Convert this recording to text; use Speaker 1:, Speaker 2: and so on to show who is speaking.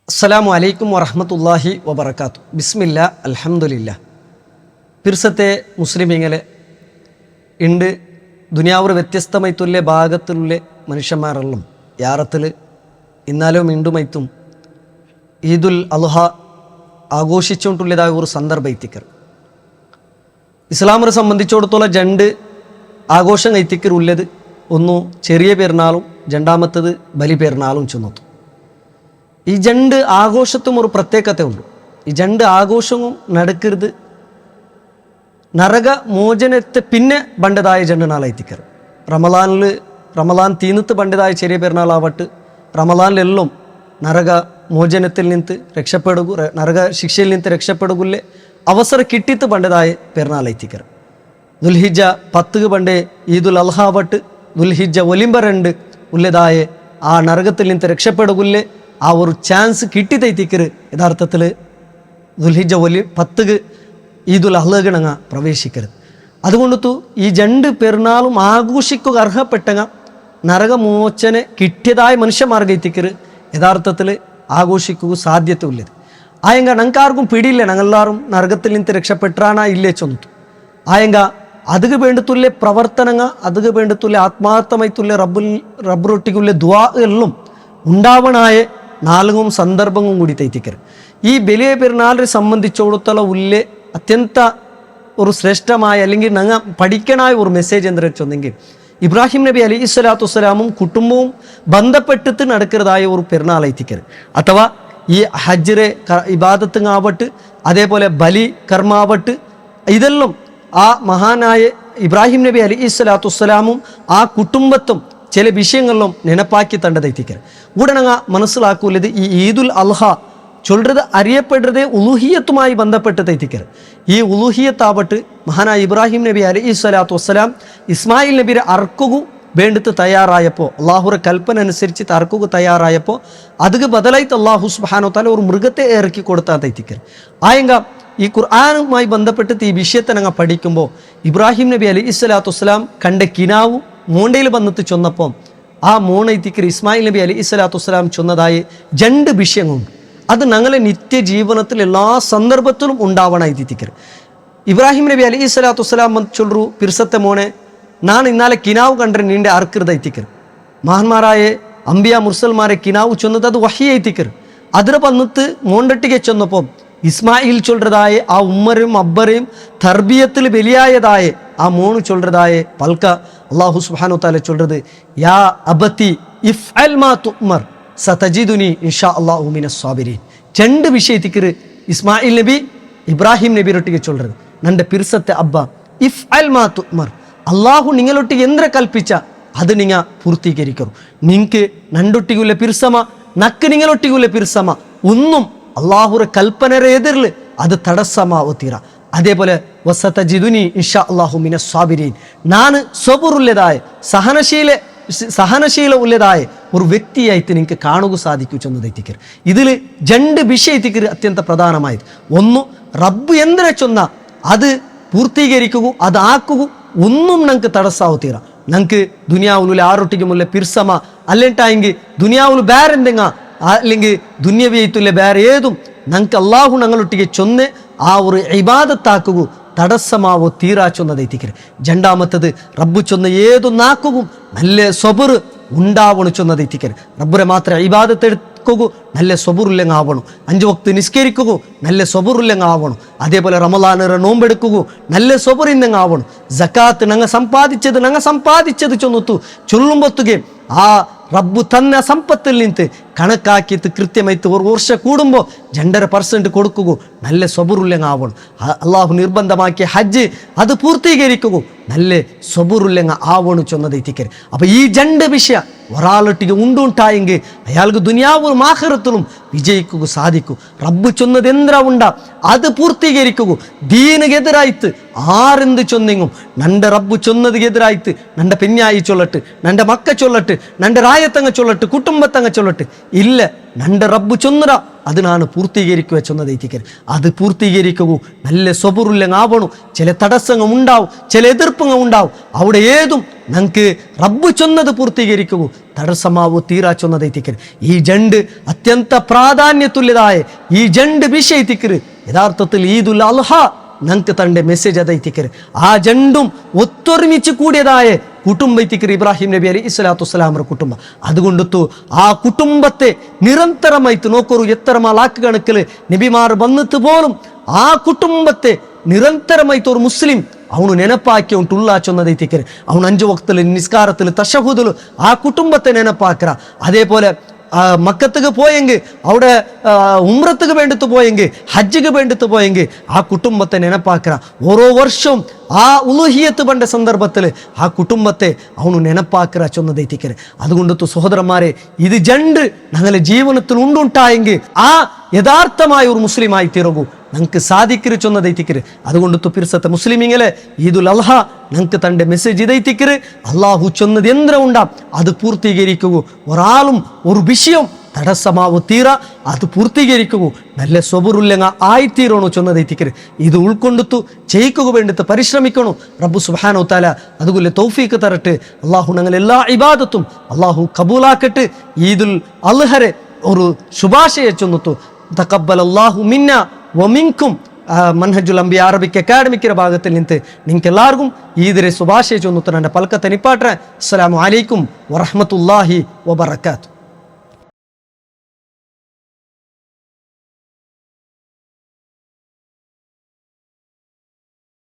Speaker 1: അസ്സലാമു അലൈക്കും വറഹ്മത്തുള്ളാഹി വബറകാത്തു. ബിസ്മില്ലാ അൽഹംദുലില്ലാ. പിർസത്തെ മുസ്ലിമീങ്ങളെ ഉണ്ട് ദുനിയാവർ വ്യത്യസ്തമായിട്ടുള്ള ഭാഗത്തിലുള്ള മനുഷ്യന്മാരെല്ലാം യാറത്തിൽ ഇന്നാലും ഇണ്ടുമൈത്തും ഈദുൽ അൽഹ ആഘോഷിച്ചുകൊണ്ടുള്ളതായ ഒരു സന്ദർഭത്തിക്കർ ഇസ്ലാമിനെ സംബന്ധിച്ചിടത്തോളം രണ്ട് ആഘോഷം കൈത്തിക്കർ ഉള്ളത്. ഒന്ന് ചെറിയ പെരുന്നാളും രണ്ടാമത്തത് ബലി പെരുന്നാളും ചുമത്തും. ഈ രണ്ട് ആഘോഷത്തും ഒരു പ്രത്യേകത ഉണ്ട്. ഈ രണ്ട് ആഘോഷവും നടക്കരുത് നരക മോചനത്തെ പിന്നെ പണ്ടതായ രണ്ട് നാളെത്തിക്കർ. റമലാൻ തീനത്ത് പണ്ടതായ ചെറിയ പെരുന്നാളാവട്ട് റമലാനിലെല്ലാം നരക മോചനത്തിൽ നിന്ന് രക്ഷപ്പെടുക, നരക ശിക്ഷയിൽ നിന്ന് രക്ഷപ്പെടുകല്ലേ അവസരം കിട്ടിത്ത് പണ്ടതായ പെരുന്നാളെത്തിക്കർ. ദുൽഹിജ 10 പണ്ടേ ഈദുൽ അൽഹാവട്ട് ദുൽഹിജ ഒലിമ്പ 2 ഉള്ളതായ ആ നരകത്തിൽ നിന്ന് രക്ഷപ്പെടുകല്ലേ ആ ഒരു ചാൻസ് കിട്ടി തൈത്തിക്കര് യഥാർത്ഥത്തിൽ ദുൽഹിജ 10 ഈദുൽ അഹ്ലഗണങ്ങ പ്രവേശിക്കരുത്. അതുകൊണ്ടു ഈ രണ്ട് പെരുന്നാളും ആഘോഷിക്കുക അർഹപ്പെട്ടങ്ങ നരകമോചന കിട്ടിയതായ മനുഷ്യമാർഗത്തിക്കര് യഥാർത്ഥത്തിൽ ആഘോഷിക്കുക സാധ്യത ഉള്ളത്. ആയെങ്ക ഞങ്ങൾക്കാർക്കും പിടിയില്ല, ഞങ്ങളെല്ലാവരും നരകത്തിൽ നിന്ന് രക്ഷപ്പെട്ടാനാ ഇല്ലേ ചൊന്നു. ആയെങ്ക അതുക്ക് വേണ്ടത്തുള്ള പ്രവർത്തനങ്ങ അതുക്ക് വേണ്ടത്തുള്ള ആത്മാർത്ഥമായിട്ടുള്ള റബ്ബറൊട്ടിക്കുള്ള ദ്വാ എല്ലാം ഉണ്ടാവണായ നാലുങ്ങും സന്ദർഭവും കൂടി തൈത്തിക്കര്. ഈ ബലിയ പെരുന്നാളിനെ സംബന്ധിച്ചിടത്തോളം ഉള്ളിലെ അത്യന്ത ഒരു ശ്രേഷ്ഠമായ അല്ലെങ്കിൽ ഞങ്ങൾ പഠിക്കണായ ഒരു മെസ്സേജ് എന്താ വെച്ചെന്നെങ്കിൽ ഇബ്രാഹിം നബി അലൈഹി സ്വലാത്തു വസ്സലാമും കുടുംബവും ബന്ധപ്പെട്ടിട്ട് നടക്കുന്നതായ ഒരു പെരുന്നാളെത്തിക്കര്. അഥവാ ഈ ഹജ്ജിറെ ഇബാദത്തുങ്ങാവട്ട് അതേപോലെ ബലി കർമാവട്ട് ഇതെല്ലാം ആ മഹാനായ ഇബ്രാഹിം നബി അലൈഹി സ്വലാത്തു വസ്സലാമും ആ കുടുംബത്തും ചില വിഷയങ്ങളിലും നെനപ്പാക്കി തണ്ടതെത്തിക്കർ. ഉടനങ്ങ മനസ്സിലാക്കൂലത് ഈ ഈദുൽ അൽഹ ചൊല്ലത് അറിയപ്പെടുന്നത് ഉലൂഹിയത്തുമായി ബന്ധപ്പെട്ട് തെറ്റിക്കർ. ഈ ഉലൂഹിയത്താവട്ട് മഹാനായ ഇബ്രാഹിം നബി അലൈഹി സ്വലാത്തു വസ്സലാം ഇസ്മായിൽ നബിയെ അർക്കുകു വേണ്ടത് തയ്യാറായപ്പോൾ അള്ളാഹുറെ കൽപ്പന അനുസരിച്ച് അർക്കുകു തയ്യാറായപ്പോൾ അതുക്ക് ബദലായിട്ട് അള്ളാഹു സുബ്ഹാനഹു വ തആല ഒരു മൃഗത്തെ ഇറക്കി കൊടുത്താൽ തെറ്റിക്കർ. ആയെങ്ക ഈ ഖുർആനുമായി ബന്ധപ്പെട്ട് ഈ വിഷയത്തെ ഞങ്ങൾ പഠിക്കുമ്പോൾ ഇബ്രാഹിം നബി അലൈഹി സ്വലാത്തു വസ്സലാം കണ്ട കിനാവും മോണ്ടയിൽ വന്നിട്ട് ചൊന്നപ്പം ആ മോണൈത്തിക്കർ ഇസ്മായിൽ നബി അലൈഹി സ്വലാത്തു വസ്സലാം ചൊന്നതായ രണ്ട് വിഷയങ്ങളുണ്ട്. അത് ഞങ്ങളെ നിത്യജീവനത്തിൽ എല്ലാ സന്ദർഭത്തിലും ഉണ്ടാവണായിത്തിക്കർ. ഇബ്രാഹിം നബി അലൈഹി സ്വലാത്തു വസ്സലാം ചൊല്ലു പിർസത്തെ മോനെ ഞാൻ ഇന്നാലെ കിനാവ് കണ്ട നിന്റെ അർക്കൃതൈത്തിക്കർ. മഹാന്മാരായ അംബിയ മുർസൽമാരെ കിനാവ് ചൊന്നത് അത് വഹിയൈത്തിക്കർ. അതിന് വന്നിട്ട് മോണ്ടട്ടിಗೆ ചൊന്നപ്പം ഇസ്മായിൽ ചൊല്ലതായ ആ ഉമ്മരും അബ്ബറേയും തർബിയത്തിൽ ബലിയായതായ ആ മോണു ചൊല്ലതായ പൽക്ക അല്ലാഹു സുബ്ഹാനഹു തആല ചൊല്ലത് യാ അബതി ഇഫ്അൽ മാ തുഅ്മർ സതജിദുനി ഇൻഷാ അല്ലാഹു മിനസ് സാബിരീൻ. രണ്ട് വിഷയത്തിക്ക് ഇസ്മായിൽ നബി ഇബ്രാഹിം നബിയൊട്ടിಗೆ ചൊല്ലത് നന്റെ പിർസത്തെ അബ്ബ ഇഫ്അൽ മാ തുഅ്മർ അല്ലാഹു നിങ്ങളൊട്ടിಗೆ എന്ത്ര കൽപ്പിച്ച അത് നിങ്ങൾ പൂർത്തീകരിക്കൂ. നിങ്ങൾക്ക് നണ്ടൊട്ടികുള്ള പിർസമ നക്ക് നിങ്ങളൊട്ടികുള്ള പിർസമ ഒന്നും അള്ളാഹുറെ കൽപ്പനരെ എതിരിൽ അത് തടസ്സമാവത്തീറ. അതേപോലെ വസതജിദുനി ഇൻഷാ അല്ലാഹു മിനസ് സാബിരീൻ ഞാൻ സബറുള്ളതായ സഹനശീല ഉള്ളതായ ഒരു വ്യക്തിയായിട്ട് നിങ്ങൾക്ക് കാണുക സാധിക്കൂ ചെന്നതെത്തിക്കർ. ഇതിൽ രണ്ട് വിഷയത്തിക്കർ അത്യന്ത പ്രധാനമായത്. ഒന്ന് റബ്ബ് എന്തിനെ ചൊന്ന അത് പൂർത്തീകരിക്കുക, അത് ആക്കുക, ഒന്നും ഞങ്ങൾക്ക് തടസ്സാവത്തീറ. ഞങ്ങൾക്ക് ദുനിയാവുലുള്ള ആറൊട്ടിക്കുമുള്ള പിർസമ അല്ലെട്ടായെങ്കിൽ ദുനിയാവുൽ വേറെന്തെങ്ക അല്ലെങ്കിൽ ദുന്യവിയത്തുള്ള വേറെ ഏതും ഞങ്ങൾക്ക് അള്ളാഹു ഞങ്ങളൊട്ടിಗೆ ചൊന്ന് ആ ഒരു ഇബാദത്താക്കുക തടസ്സമാവോ തീരാ ചൊന്നതെത്തിക്കര്. രണ്ടാമത്തത് റബ്ബു ചൊന്ന ഏതൊന്നാക്കുകയും നല്ല സബർ ഉണ്ടാവണം ചൊന്നതെത്തിക്കര്. റബ്ബുരെ മാത്രം ഇബാദത്ത് എടുക്കുക നല്ല സബറുല്ലെങ്കിൽ ആവണം. 5 വക്ത് നിസ്കരിക്കുക നല്ല സബറുല്ലെങ്കിൽ ആവണം. അതേപോലെ റമളാനറെ നോമ്പെടുക്കുക നല്ല സബറിന്നെങ്കിൽ ആവണം. സക്കാത്ത് ഞങ്ങൾ സമ്പാദിച്ചത് ചൊന്നത്തു ചൊല്ലുമ്പൊത്തുകയും ആ റബ്ബു തന്ന സമ്പത്തിൽ നിന്ന് കണക്കാക്കിയിട്ട് കൃത്യമായിട്ട് ഒരു വർഷം കൂടുമ്പോൾ 2.5% കൊടുക്കുക നല്ല സബറുല്ലെങ്കിൽ ആവണം. അള്ളാഹു നിർബന്ധമാക്കിയ ഹജ്ജ് അത് പൂർത്തീകരിക്കുക നല്ല സബറുല്ലെങ്കിൽ ആവണം ചൊന്നതെത്തിക്കര്. അപ്പം ഈ രണ്ട് വിഷയം ഒരാളൊട്ടിಗೆ ഉണ്ടുണ്ടായെങ്കിൽ അയാൾക്ക് ദുനിയാവും ആഖിറത്തിലും വിജയിക്കുക സാധിക്കും. റബ്ബ് ചൊന്നത് എന്താ ഉണ്ടാ അത് പൂർത്തീകരിക്കുക. ദീനക്കെതിരായിട്ട് ആരെന്ത് ചൊന്നെങ്കും നന്റെ റബ്ബ് ചൊന്നത് എതിരായിട്ട് നന്റെ പെഞ്ഞായി ചൊല്ലട്ട്, നന്റെ മക്ക ചൊല്ലട്ട്, നന്റെ രായത്തങ്ങ ചൊല്ലട്ട്, കുടുംബത്തങ്ങ ചൊല്ലട്ട് ഇല്ല നന്റെ റബ്ബ് ചൊന്നറ അതിനാണ് പൂർത്തീകരിക്കുക ചെന്നതെത്തിക്കൽ. അത് പൂർത്തീകരിക്കൂ. നല്ല സ്വബുറുല്ലങ്ങാവണു. ചില തടസ്സങ്ങൾ ഉണ്ടാവും, ചില എതിർപ്പുകൾ ഉണ്ടാവും. അവിടെ ഏതും ഞങ്ങൾക്ക് റബ്ബ് ചൊന്നത് പൂർത്തീകരിക്കൂ. തടസ്സമാവൂ തീരാ ചൊന്നതെത്തിക്കൽ. ഈ ജണ്ട് അത്യന്ത പ്രാധാന്യത്തുല്യതായ ഈ ജണ്ട് വിഷയത്തിക്കര് യഥാർത്ഥത്തിൽ ഈദുൽ അൽഹ ഞങ്ങൾക്ക് തൻ്റെ മെസ്സേജ് അതൈത്തിക്കര്. ആ ജണ്ടും ഒത്തൊരുമിച്ച് കൂടിയതായ കുടുംബത്തിക്കര് ഇബ്രാഹിം നബി അലി ഇസ്ലാത്തു വസ്സലാമയുടെ കുടുംബം. അതുകൊണ്ടു ആ കുടുംബത്തെ നിരന്തരമായിട്ട് നോക്കൊരു എത്ര മാലാക്ക് കണക്കിൽ നബിമാർ വന്നിട്ട് പോലും ആ കുടുംബത്തെ നിരന്തരമായിട്ട് ഒരു മുസ്ലിം ಅವನು ನೆನಪಾಕಿ ಅವನು ಟುಲ್ಲಾ ಚೊನ್ನದೈತಿಕ್ಕರೆ. ಅವನು 5 ವಕ್ತಲ್ಲಿ ನಿಸ್ಕಾರത്തിൽ തശഹുദിൽ ആ കുടുംബത്തെ ನೆನಪಾക്കറ. അതേപോലെ മക്കത്തുക്ക് പോയെങ്കിൽ, അവിടെ ഉംറത്തുക്ക് വേണ്ടിട്ട് പോയെങ്കിൽ, ഹജ്ജുക്ക് വേണ്ടിട്ട് പോയെങ്കിൽ ആ കുടുംബത്തെ ನೆನಪಾക്കറ. ഓരോ വർഷവും ആ ഉലുഹിയത്ത് പണ്ട സന്ദർഭത്തിൽ ആ കുടുംബത്തെ അവನು ನೆನಪಾക്കറ ചൊന്നതൈത്തിക്കരെ. അതുകൊണ്ടു സഹോദരന്മാരെ, ഇത് ജണ്ട് ഞങ്ങളുടെ ജീവിതത്തിൽ ഉണ്ടുണ്ടായെങ്കിൽ ആ യഥാർത്ഥമായ ഒരു മുസ്ലിമായി തീരകൂ ഞങ്ങൾക്ക് സാധിക്കര് ചൊന്നതൈത്തിക്കര്. അതുകൊണ്ടു പിർസത്തെ മുസ്ലിമിങ്ങളെ ഈദുൽ അൽഹ ഞങ്ങൾക്ക് തൻ്റെ മെസ്സേജ് ഇതൈത്തിക്കര്. അള്ളാഹു ചൊന്നത് എന്തിനാ ഉണ്ടാം അത് പൂർത്തീകരിക്കൂ. ഒരാളും ഒരു വിഷയം തടസ്സമാവു തീര അത് പൂർത്തീകരിക്കൂ. നല്ല സ്വബുറുല്ലങ്ങ ആയിത്തീരണു ചൊന്നതൈത്തിക്കര്. ഇത് ഉൾക്കൊണ്ടു ചെയ്യിക്കുക വേണ്ടിട്ട് പരിശ്രമിക്കണു. റബ്ബു സുബ്ഹാനഹു തആല അതുപോലെ തൗഫീഖ് തരട്ടെ. അള്ളാഹു ഞങ്ങൾ എല്ലാ ഇബാദത്തും അള്ളാഹു കബൂലാക്കട്ടെ. ഈദുൽ അൽഹരെ ഒരു ശുഭാശയ ചൊന്നുത്തു. തഖബ്ബലല്ലാഹു മിന്ന വമിൻകും മൻഹജുൽ അംബിയ അറബിക് അക്കാഡമിക്കിற ഭാഗത്തിൽ നിന്ന് നിങ്ങൾക്കെല്ലാവർക്കും ഈദിരെ ശുഭാശയ ചൊന്നുത്തു. എൻ്റെ പൽക്കത്തെ നിപ്പാട്ടെ. അസ്സലാമു അലൈക്കും വറഹ്മത്തുള്ളാഹി വബറകാതുഹു.